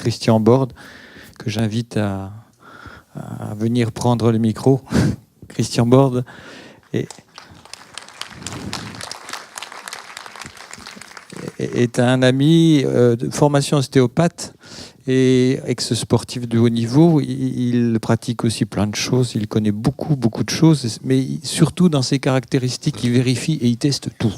Christian Borde, que j'invite à venir prendre le micro. Christian Borde est un ami de formation ostéopathe et ex-sportif de haut niveau. Il pratique aussi plein de choses, il connaît beaucoup de choses, mais surtout dans ses caractéristiques, il vérifie et il teste tout.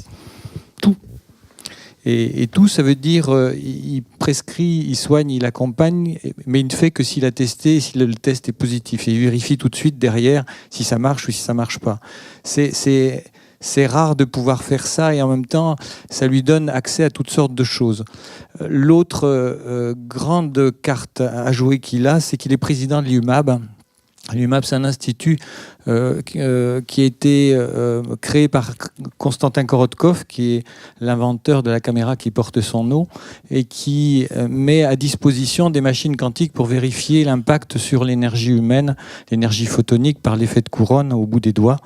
Et tout, ça veut dire il prescrit, il soigne, il accompagne, mais il ne fait que s'il a testé, si le test est positif. Et il vérifie tout de suite derrière si ça marche ou si ça ne marche pas. C'est rare de pouvoir faire ça et en même temps, ça lui donne accès à toutes sortes de choses. L'autre grande carte à jouer qu'il a, c'est qu'il est président de l'IUMAB. L'IUMAB, c'est un institut qui a été créé par Konstantin Korotkov, qui est l'inventeur de la caméra qui porte son nom, et qui met à disposition des machines quantiques pour vérifier l'impact sur l'énergie humaine, l'énergie photonique par l'effet de couronne au bout des doigts.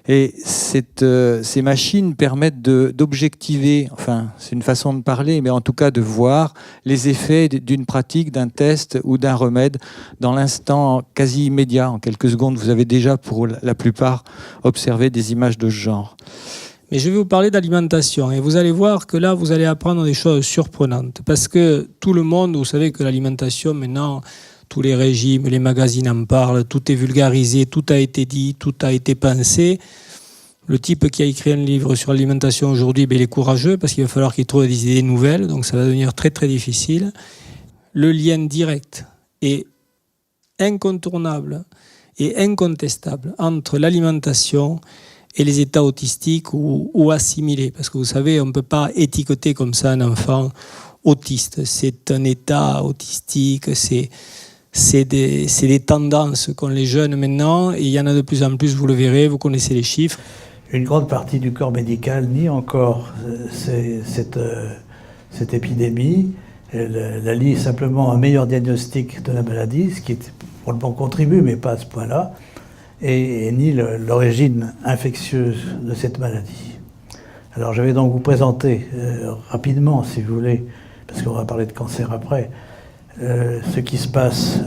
Et ces machines permettent d'objectiver, enfin c'est une façon de parler, mais en tout cas de voir les effets d'une pratique, d'un test ou d'un remède dans l'instant quasi immédiat. En quelques secondes, vous avez déjà pour la plupart observé des images de ce genre. Mais je vais vous parler d'alimentation et vous allez voir que là, vous allez apprendre des choses surprenantes. Parce que tout le monde, vous savez que l'alimentation maintenant... Tous les régimes, les magazines en parlent, tout est vulgarisé, tout a été dit, tout a été pensé. Le type qui a écrit un livre sur l'alimentation aujourd'hui, il est courageux parce qu'il va falloir qu'il trouve des idées nouvelles, donc ça va devenir très très difficile. Le lien direct et incontournable et incontestable entre l'alimentation et les états autistiques ou assimilés. Parce que vous savez, on ne peut pas étiqueter comme ça un enfant autiste. C'est un état autistique, c'est des tendances qu'ont les jeunes maintenant, et il y en a de plus en plus, vous le verrez, vous connaissez les chiffres. Une grande partie du corps médical nie encore cette épidémie. Elle lie simplement un meilleur diagnostic de la maladie, ce qui probablement contribue, mais pas à ce point-là, et nie l'origine infectieuse de cette maladie. Alors je vais donc vous présenter rapidement, si vous voulez, parce qu'on va parler de cancer après, ce qui se passe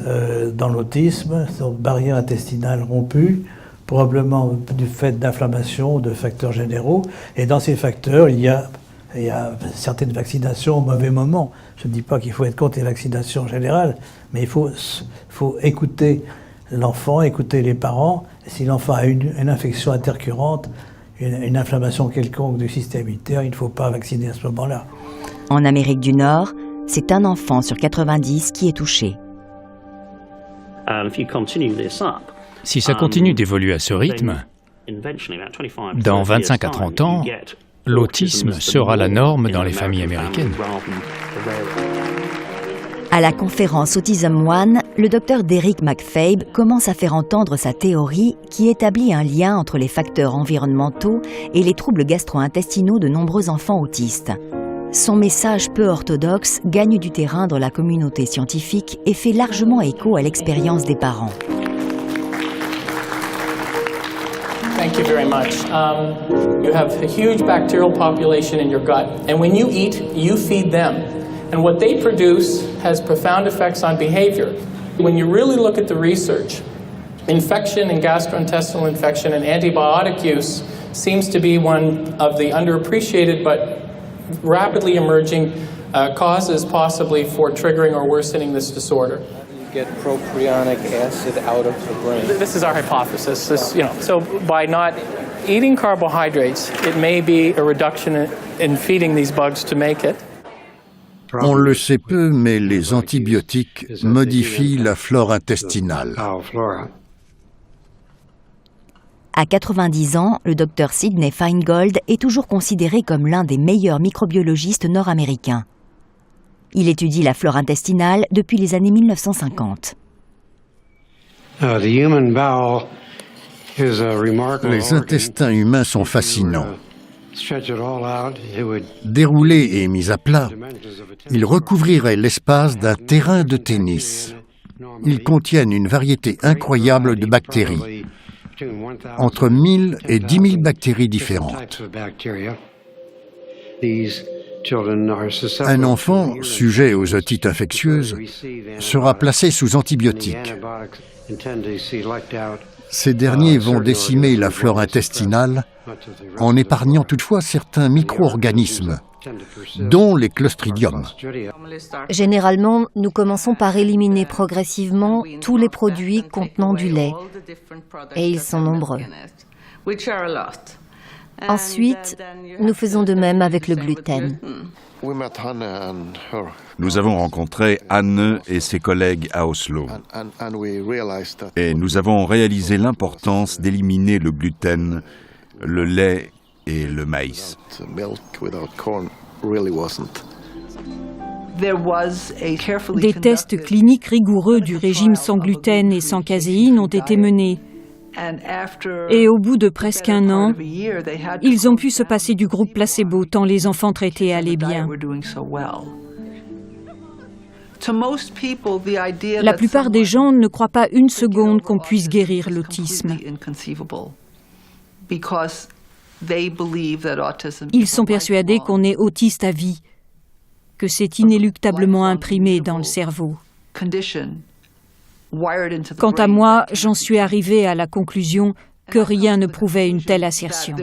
dans l'autisme, cette barrière intestinale rompue, probablement du fait d'inflammation ou de facteurs généraux. Et dans ces facteurs, il y a certaines vaccinations au mauvais moment. Je ne dis pas qu'il faut être contre les vaccinations générales, mais il faut écouter l'enfant, écouter les parents. Et si l'enfant a une infection intercurrente, une inflammation quelconque du système immunitaire, il ne faut pas vacciner à ce moment-là. En Amérique du Nord, c'est un enfant sur 90 qui est touché. Si ça continue d'évoluer à ce rythme, dans 25 à 30 ans, l'autisme sera la norme dans les familles américaines. À la conférence Autism One, le docteur Derek McFabe commence à faire entendre sa théorie qui établit un lien entre les facteurs environnementaux et les troubles gastro-intestinaux de nombreux enfants autistes. Son message peu orthodoxe gagne du terrain dans la communauté scientifique et fait largement écho à l'expérience des parents. Thank you very much. You have a huge bacterial population in your gut, and when you eat, you feed them. And what they produce has profound effects on behavior. When you really look at the research, infection and gastrointestinal infection and antibiotic use seems to be one of the underappreciated but rapidly emerging causes possibly for triggering or worsening this disorder. Get propionic acid out of the brain. This is our hypothesis. So by not eating carbohydrates, it may be a reduction in feeding these bugs to make it. On le sait peu, mais les antibiotiques modifient la flore intestinale. À 90 ans, le docteur Sidney Feingold est toujours considéré comme l'un des meilleurs microbiologistes nord-américains. Il étudie la flore intestinale depuis les années 1950. Les intestins humains sont fascinants. Déroulés et mis à plat, ils recouvriraient l'espace d'un terrain de tennis. Ils contiennent une variété incroyable de bactéries, entre 1000 et 10 000 bactéries différentes. Un enfant sujet aux otites infectieuses sera placé sous antibiotiques. Ces derniers vont décimer la flore intestinale en épargnant toutefois certains micro-organismes, dont les clostridiums. Généralement, nous commençons par éliminer progressivement tous les produits contenant du lait. Et ils sont nombreux. Ensuite, nous faisons de même avec le gluten. Nous avons rencontré Anne et ses collègues à Oslo. Et nous avons réalisé l'importance d'éliminer le gluten, le lait et le maïs. Des tests cliniques rigoureux du régime sans gluten et sans caséine ont été menés. Et au bout de presque un an, ils ont pu se passer du groupe placebo tant les enfants traités allaient bien. La plupart des gens ne croient pas une seconde qu'on puisse guérir l'autisme. Ils sont persuadés qu'on est autiste à vie, que c'est inéluctablement imprimé dans le cerveau. Quant à moi, j'en suis arrivée à la conclusion que rien ne prouvait une telle assertion.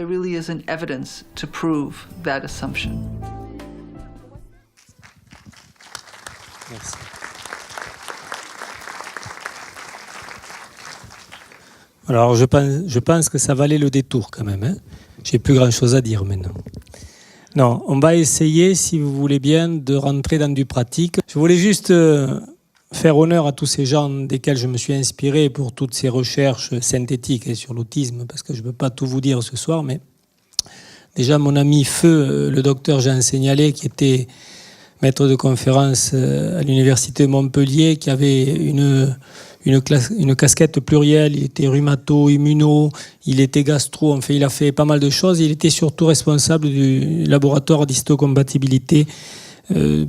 Merci. Alors, je pense que ça valait le détour quand même. Hein. J'ai plus grand-chose à dire maintenant. Non, on va essayer, si vous voulez bien, de rentrer dans du pratique. Je voulais juste faire honneur à tous ces gens desquels je me suis inspiré pour toutes ces recherches synthétiques sur l'autisme, parce que je ne peux pas tout vous dire ce soir, mais déjà mon ami Feu, le docteur Jean Seignalet, qui était maître de conférence à l'université de Montpellier, qui avait une casquette plurielle, il était rhumato, immuno, il était gastro, enfin il a fait pas mal de choses. Il était surtout responsable du laboratoire d'histocompatibilité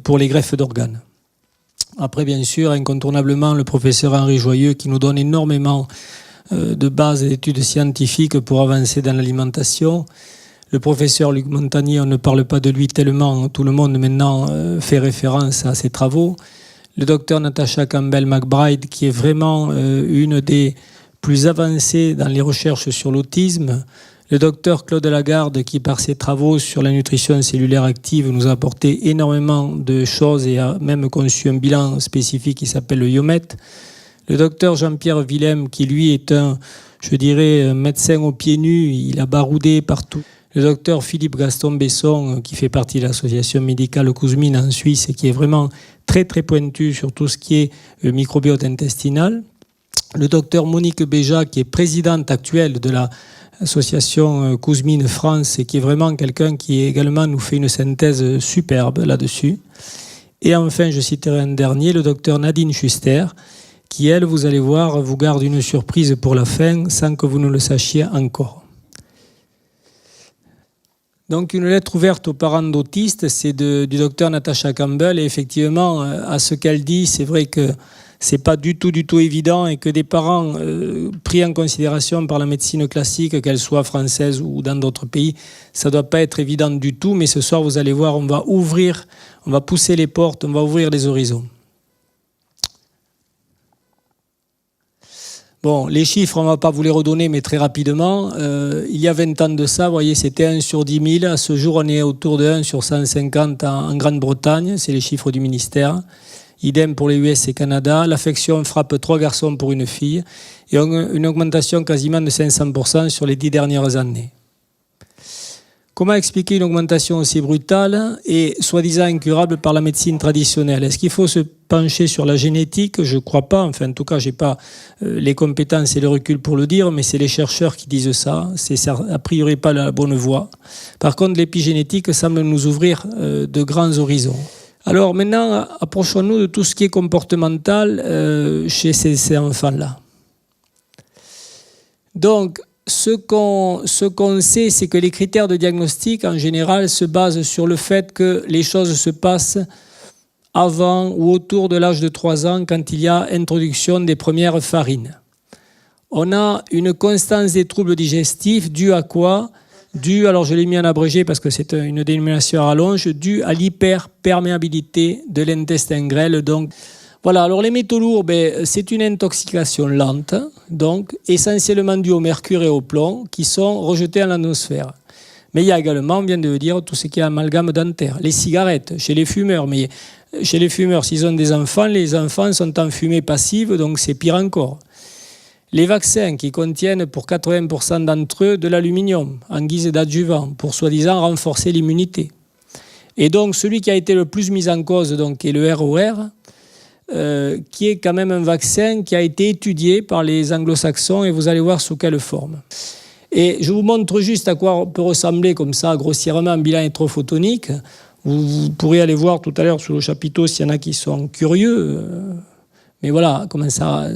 pour les greffes d'organes. Après, bien sûr, incontournablement, le professeur Henri Joyeux, qui nous donne énormément de bases d'études scientifiques pour avancer dans l'alimentation. Le professeur Luc Montagnier, on ne parle pas de lui tellement, tout le monde maintenant fait référence à ses travaux. Le docteur Natasha Campbell-McBride, qui est vraiment une des plus avancées dans les recherches sur l'autisme. Le docteur Claude Lagarde, qui par ses travaux sur la nutrition cellulaire active nous a apporté énormément de choses et a même conçu un bilan spécifique qui s'appelle le IOMET. Le docteur Jean-Pierre Willem, qui lui est un médecin aux pieds nus, il a baroudé partout. Le docteur Philippe Gaston Besson, qui fait partie de l'association médicale Kouzmine en Suisse et qui est vraiment très très pointu sur tout ce qui est microbiote intestinal. Le docteur Monique Béja, qui est présidente actuelle de l'association Kouzmine France et qui est vraiment quelqu'un qui également nous fait une synthèse superbe là-dessus. Et enfin, je citerai un dernier, le docteur Nadine Schuster, qui, elle, vous allez voir, vous garde une surprise pour la fin sans que vous ne le sachiez encore. Donc une lettre ouverte aux parents d'autistes, c'est du docteur Natasha Campbell, et effectivement, à ce qu'elle dit, c'est vrai que c'est pas du tout évident et que des parents pris en considération par la médecine classique, qu'elle soit française ou dans d'autres pays, ça doit pas être évident du tout, mais ce soir, vous allez voir, on va pousser les portes, on va ouvrir les horizons. Bon, les chiffres, on ne va pas vous les redonner, mais très rapidement. Il y a 20 ans de ça, vous voyez, c'était 1 sur 10 000. À ce jour, on est autour de 1 sur 150 en Grande-Bretagne. C'est les chiffres du ministère. Idem pour les US et Canada. L'affection frappe 3 garçons pour une fille. Et une augmentation quasiment de 500% sur les 10 dernières années. Comment expliquer une augmentation aussi brutale et soi-disant incurable par la médecine traditionnelle? Est-ce qu'il faut se pencher sur la génétique? Je ne crois pas. Enfin, en tout cas, je n'ai pas les compétences et le recul pour le dire, mais c'est les chercheurs qui disent ça. C'est a priori pas la bonne voie. Par contre, l'épigénétique semble nous ouvrir de grands horizons. Alors maintenant, approchons-nous de tout ce qui est comportemental chez ces enfants-là. Donc, ce qu'on sait, c'est que les critères de diagnostic, en général, se basent sur le fait que les choses se passent avant ou autour de l'âge de 3 ans, quand il y a introduction des premières farines. On a une constance des troubles digestifs due à quoi? dû, alors je l'ai mis en abrégé parce que c'est une dénomination à rallonge, dû à l'hyperperméabilité de l'intestin grêle. Donc, voilà, alors les métaux lourds, c'est une intoxication lente, donc essentiellement due au mercure et au plomb qui sont rejetés en l'atmosphère. Mais il y a également, on vient de le dire, tout ce qui est amalgame dentaire. Les cigarettes, chez les fumeurs, mais chez les fumeurs, s'ils ont des enfants, les enfants sont en fumée passive, donc c'est pire encore. Les vaccins qui contiennent pour 80% d'entre eux de l'aluminium en guise d'adjuvant pour soi-disant renforcer l'immunité. Et donc celui qui a été le plus mis en cause donc, est le ROR, qui est quand même un vaccin qui a été étudié par les anglo-saxons et vous allez voir sous quelle forme. Et je vous montre juste à quoi peut ressembler comme ça grossièrement un bilan électrophotonique. Vous pourrez aller voir tout à l'heure sous le chapiteau s'il y en a qui sont curieux. Mais voilà comment ça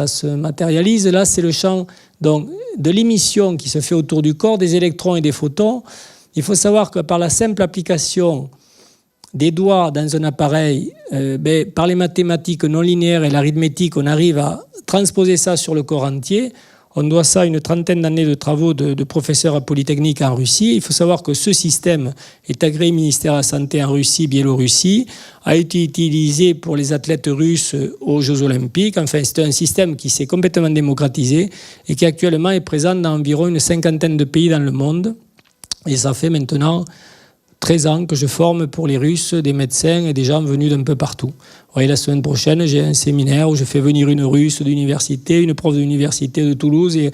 se matérialise. Là, c'est le champ donc, de l'émission qui se fait autour du corps, des électrons et des photons. Il faut savoir que par la simple application des doigts dans un appareil, par les mathématiques non linéaires et l'arithmétique, on arrive à transposer ça sur le corps entier. On doit ça à une trentaine d'années de travaux de professeurs à Polytechnique en Russie. Il faut savoir que ce système est agréé ministère de la Santé en Russie, Biélorussie, a été utilisé pour les athlètes russes aux Jeux Olympiques. Enfin, c'est un système qui s'est complètement démocratisé et qui actuellement est présent dans environ une cinquantaine de pays dans le monde. Et ça fait maintenant 13 ans que je forme pour les Russes des médecins et des gens venus d'un peu partout. Vous voyez, la semaine prochaine, j'ai un séminaire où je fais venir une Russe d'université, une prof d'université de Toulouse et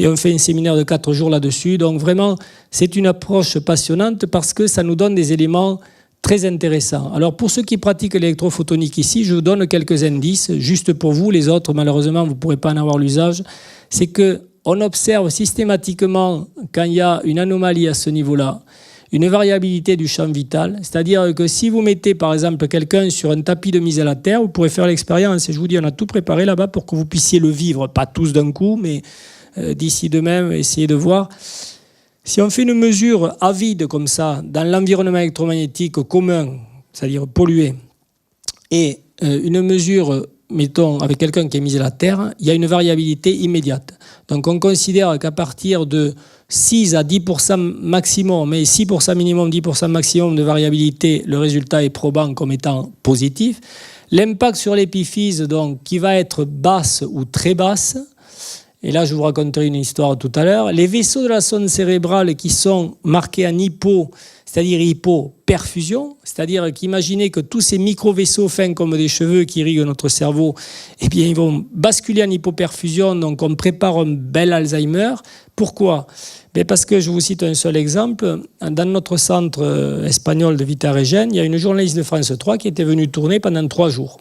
on fait un séminaire de 4 jours là-dessus. Donc vraiment, c'est une approche passionnante parce que ça nous donne des éléments très intéressants. Alors pour ceux qui pratiquent l'électrophotonique ici, je vous donne quelques indices, juste pour vous, les autres, malheureusement, vous ne pourrez pas en avoir l'usage. C'est qu'on observe systématiquement, quand il y a une anomalie à ce niveau-là, une variabilité du champ vital, c'est-à-dire que si vous mettez par exemple quelqu'un sur un tapis de mise à la terre, vous pourrez faire l'expérience, et je vous dis, on a tout préparé là-bas pour que vous puissiez le vivre, pas tous d'un coup, mais d'ici demain, essayez de voir. Si on fait une mesure à vide comme ça, dans l'environnement électromagnétique commun, c'est-à-dire pollué, et une mesure, mettons, avec quelqu'un qui est mis à la terre, il y a une variabilité immédiate. Donc on considère qu'à partir de 6 à 10% maximum, mais 6% minimum, 10% maximum de variabilité, le résultat est probant comme étant positif. L'impact sur l'épiphyse, donc, qui va être basse ou très basse, et là je vous raconterai une histoire tout à l'heure, les vaisseaux de la zone cérébrale qui sont marqués en hypo, c'est-à-dire hypoperfusion, c'est-à-dire qu'imaginez que tous ces micro-vaisseaux fins comme des cheveux qui irriguent notre cerveau, eh bien, ils vont basculer en hypoperfusion, donc on prépare un bel Alzheimer. Pourquoi ? Parce que je vous cite un seul exemple. Dans notre centre espagnol de Vita-Régène, il y a une journaliste de France 3 qui était venue tourner pendant 3 jours.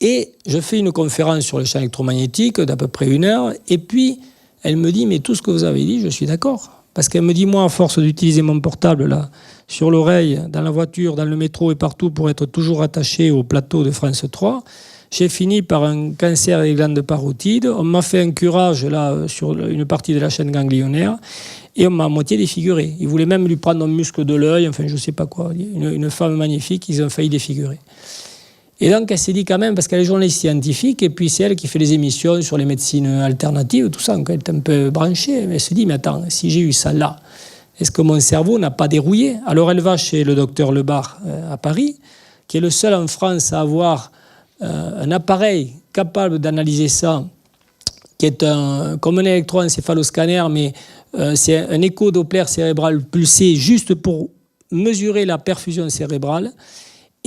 Et je fais une conférence sur le champ électromagnétique d'à peu près 1 heure, et puis elle me dit « Mais tout ce que vous avez dit, je suis d'accord ». Parce qu'elle me dit, moi, à force d'utiliser mon portable là, sur l'oreille, dans la voiture, dans le métro et partout pour être toujours attaché au plateau de France 3, j'ai fini par un cancer des glandes parotides. On m'a fait un curage là, sur une partie de la chaîne ganglionnaire et on m'a à moitié défiguré. Ils voulaient même lui prendre un muscle de l'œil, enfin je ne sais pas quoi. Une femme magnifique, ils ont failli défigurer. Et donc, elle s'est dit quand même, parce qu'elle est journaliste scientifique, et puis c'est elle qui fait les émissions sur les médecines alternatives, tout ça, donc elle est un peu branchée. Mais elle se dit, mais attends, si j'ai eu ça là, est-ce que mon cerveau n'a pas dérouillé ? Alors, elle va chez le docteur Lebar à Paris, qui est le seul en France à avoir un appareil capable d'analyser ça, qui est comme un électroencéphaloscanner, mais c'est un écho-doppler cérébral pulsé juste pour mesurer la perfusion cérébrale.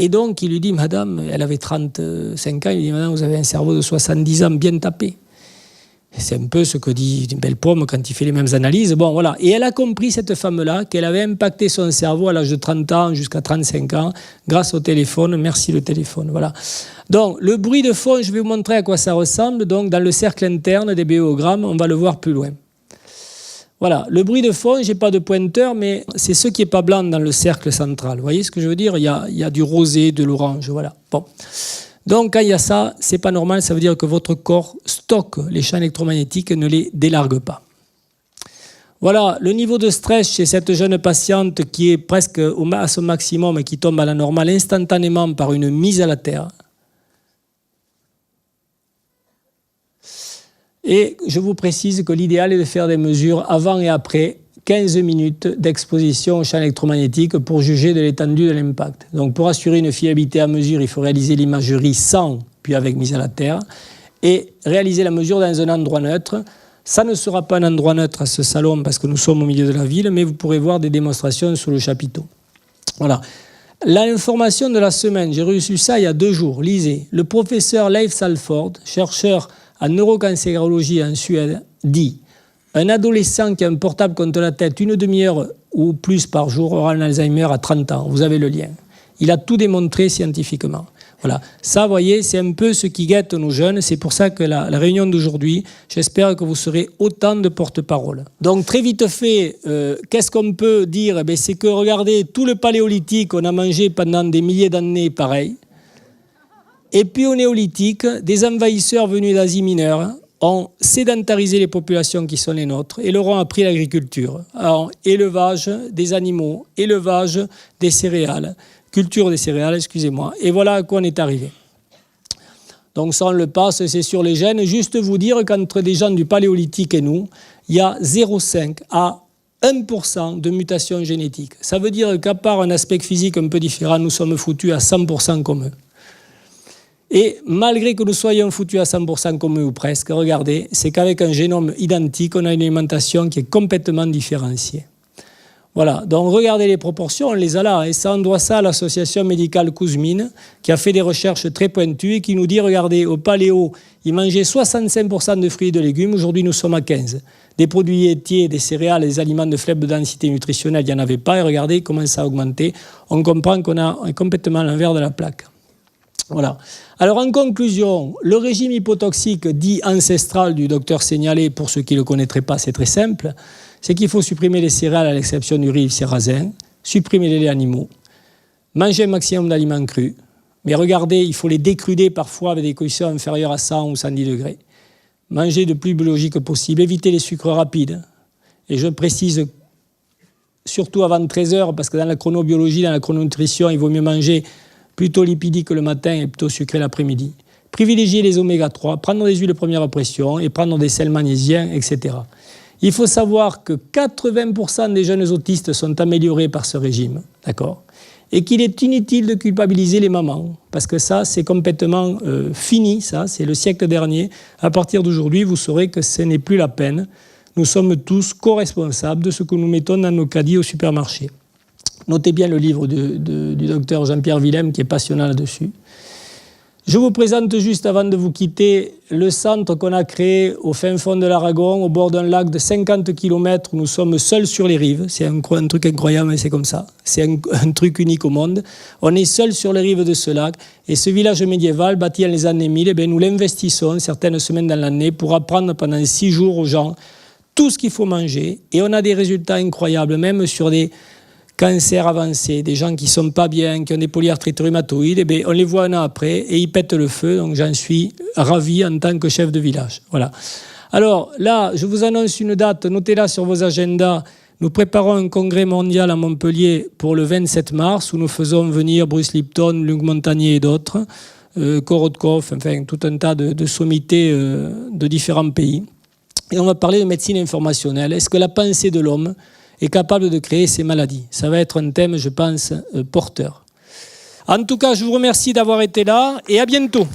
Et donc, il lui dit, madame, elle avait 35 ans, il lui dit, madame, vous avez un cerveau de 70 ans bien tapé. C'est un peu ce que dit une belle pomme quand il fait les mêmes analyses. Bon, voilà. Et elle a compris, cette femme-là, qu'elle avait impacté son cerveau à l'âge de 30 ans jusqu'à 35 ans grâce au téléphone. Merci le téléphone. Voilà. Donc, le bruit de fond, je vais vous montrer à quoi ça ressemble. Donc, dans le cercle interne des béogrammes, on va le voir plus loin. Voilà, le bruit de fond, je n'ai pas de pointeur, mais c'est ce qui n'est pas blanc dans le cercle central. Vous voyez ce que je veux dire ? Il y a du rosé, de l'orange, voilà. Bon. Donc, quand il y a ça, ce n'est pas normal, ça veut dire que votre corps stocke les champs électromagnétiques et ne les délargue pas. Voilà, le niveau de stress chez cette jeune patiente qui est presque à son maximum et qui tombe à la normale instantanément par une mise à la terre. Et je vous précise que l'idéal est de faire des mesures avant et après 15 minutes d'exposition au champ électromagnétique pour juger de l'étendue de l'impact. Donc pour assurer une fiabilité à mesure, il faut réaliser l'imagerie sans, puis avec mise à la terre, et réaliser la mesure dans un endroit neutre. Ça ne sera pas un endroit neutre à ce salon parce que nous sommes au milieu de la ville, mais vous pourrez voir des démonstrations sur le chapiteau. Voilà. L'information de la semaine, j'ai reçu ça il y a 2 jours. Lisez. Le professeur Leif Salford, chercheur en neurocancérologie en Suède, dit « Un adolescent qui a un portable contre la tête 1 demi-heure ou plus par jour aura un Alzheimer à 30 ans. » Vous avez le lien. Il a tout démontré scientifiquement. Voilà, ça, vous voyez, c'est un peu ce qui guette nos jeunes. C'est pour ça que la réunion d'aujourd'hui, j'espère que vous serez autant de porte-parole. Donc, très vite fait, qu'est-ce qu'on peut dire? C'est que, regardez, tout le paléolithique, on a mangé pendant des milliers d'années pareil. Et puis, au néolithique, des envahisseurs venus d'Asie mineure ont sédentarisé les populations qui sont les nôtres et leur ont appris l'agriculture. Alors, élevage des animaux, élevage des céréales, culture des céréales, excusez-moi. Et voilà à quoi on est arrivé. Donc ça, on le passe, c'est sur les gènes. Juste vous dire qu'entre des gens du paléolithique et nous, il y a 0,5 à 1% de mutations génétiques. Ça veut dire qu'à part un aspect physique un peu différent, nous sommes foutus à 100% comme eux. Et malgré que nous soyons foutus à 100% comme eux ou presque, regardez, c'est qu'avec un génome identique, on a une alimentation qui est complètement différenciée. Voilà, donc regardez les proportions, on les a là. Et ça, on doit ça à l'association médicale Kouzmine, qui a fait des recherches très pointues et qui nous dit, regardez, au paléo, ils mangeaient 65% de fruits et de légumes, aujourd'hui nous sommes à 15%. Des produits laitiers, des céréales, des aliments de faible densité nutritionnelle, il n'y en avait pas. Et regardez comment ça a augmenté. On comprend qu'on est complètement à l'envers de la plaque. Voilà. Alors en conclusion, le régime hypotoxique dit ancestral du docteur Seignalé, pour ceux qui ne le connaîtraient pas, c'est très simple. C'est qu'il faut supprimer les céréales à l'exception du riz, sarrasin, supprimer les laits animaux, manger un maximum d'aliments crus, mais regardez, il faut les décruder parfois avec des cuissons inférieures à 100 ou 110 degrés. Manger le plus biologique possible, éviter les sucres rapides. Et je précise surtout avant 13 heures, parce que dans la chronobiologie, dans la chrononutrition, il vaut mieux manger plutôt lipidique le matin et plutôt sucré l'après-midi. Privilégier les oméga 3, prendre des huiles de première pression et prendre des sels magnésiens, etc. Il faut savoir que 80% des jeunes autistes sont améliorés par ce régime, d'accord ? Et qu'il est inutile de culpabiliser les mamans, parce que ça, c'est complètement fini, ça, c'est le siècle dernier. À partir d'aujourd'hui, vous saurez que ce n'est plus la peine. Nous sommes tous co-responsables de ce que nous mettons dans nos caddies au supermarché. Notez bien le livre du docteur Jean-Pierre Willem, qui est passionnant là-dessus. Je vous présente juste, avant de vous quitter, le centre qu'on a créé au fin fond de l'Aragon, au bord d'un lac de 50 km où nous sommes seuls sur les rives. C'est un truc incroyable, mais c'est comme ça. C'est un truc unique au monde. On est seuls sur les rives de ce lac. Et ce village médiéval, bâti dans les années 1000, nous l'investissons certaines semaines dans l'année pour apprendre pendant 6 jours aux gens tout ce qu'il faut manger. Et on a des résultats incroyables, même sur des cancers avancés, des gens qui ne sont pas bien, qui ont des polyarthrites rhumatoïdes, on les voit un an après et ils pètent le feu. Donc j'en suis ravi en tant que chef de village. Voilà. Alors là, je vous annonce une date, notez-la sur vos agendas. Nous préparons un congrès mondial à Montpellier pour le 27 mars où nous faisons venir Bruce Lipton, Luc Montagnier et d'autres, Korotkov, enfin tout un tas de sommités de différents pays. Et on va parler de médecine informationnelle. Est-ce que la pensée de l'homme est capable de créer ces maladies? Ça va être un thème, je pense, porteur. En tout cas, je vous remercie d'avoir été là et à bientôt.